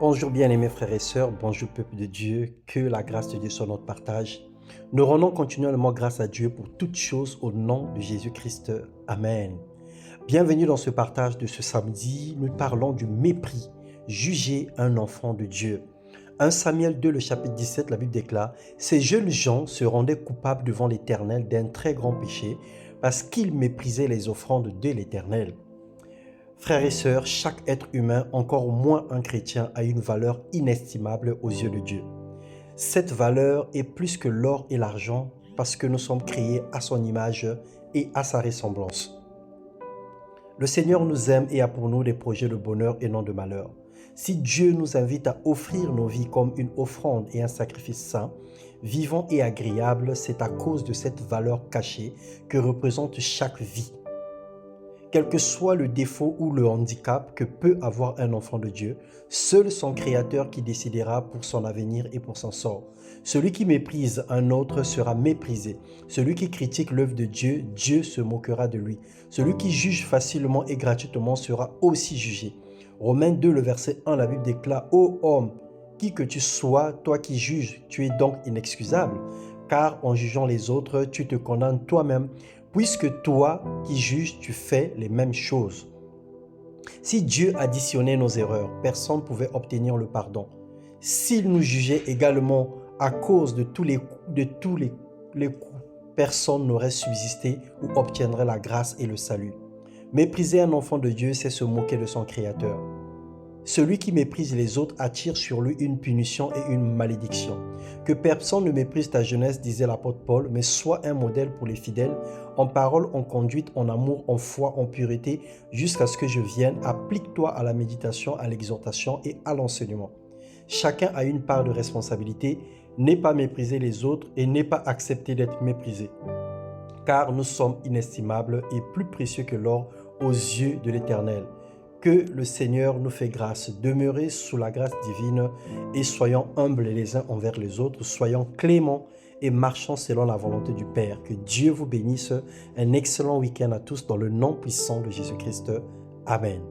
Bonjour bien-aimés frères et sœurs, bonjour peuple de Dieu, que la grâce de Dieu soit notre partage. Nous rendons continuellement grâce à Dieu pour toutes choses au nom de Jésus-Christ. Amen. Bienvenue dans ce partage de ce samedi, nous parlons du mépris, juger un enfant de Dieu. 1 Samuel 2, le chapitre 17, la Bible déclare « Ces jeunes gens se rendaient coupables devant l'Éternel d'un très grand péché parce qu'ils méprisaient les offrandes de l'Éternel. » Frères et sœurs, chaque être humain, encore moins un chrétien, a une valeur inestimable aux yeux de Dieu. Cette valeur est plus que l'or et l'argent parce que nous sommes créés à son image et à sa ressemblance. Le Seigneur nous aime et a pour nous des projets de bonheur et non de malheur. Si Dieu nous invite à offrir nos vies comme une offrande et un sacrifice saint, vivant et agréable, c'est à cause de cette valeur cachée que représente chaque vie. Quel que soit le défaut ou le handicap que peut avoir un enfant de Dieu, seul son Créateur qui décidera pour son avenir et pour son sort. Celui qui méprise un autre sera méprisé. Celui qui critique l'œuvre de Dieu, Dieu se moquera de lui. Celui qui juge facilement et gratuitement sera aussi jugé. Romains 2, le verset 1, la Bible déclare « Ô homme, qui que tu sois, toi qui juges, tu es donc inexcusable, car en jugeant les autres, tu te condamnes toi-même, puisque toi qui juges, tu fais les mêmes choses. » Si Dieu additionnait nos erreurs, personne ne pouvait obtenir le pardon. S'il nous jugeait également à cause de tous les coups, personne n'aurait subsisté ou obtiendrait la grâce et le salut. Mépriser un enfant de Dieu, c'est se moquer de son Créateur. Celui qui méprise les autres attire sur lui une punition et une malédiction. Que personne ne méprise ta jeunesse, disait l'apôtre Paul, mais sois un modèle pour les fidèles, en parole, en conduite, en amour, en foi, en pureté, jusqu'à ce que je vienne. Applique-toi à la méditation, à l'exhortation et à l'enseignement. Chacun a une part de responsabilité. N'aie pas méprisé les autres et n'aie pas accepté d'être méprisé. Car nous sommes inestimables et plus précieux que l'or aux yeux de l'Éternel. Que le Seigneur nous fait grâce, demeurez sous la grâce divine et soyons humbles les uns envers les autres, soyons cléments et marchons selon la volonté du Père. Que Dieu vous bénisse. Un excellent week-end à tous dans le nom puissant de Jésus-Christ. Amen.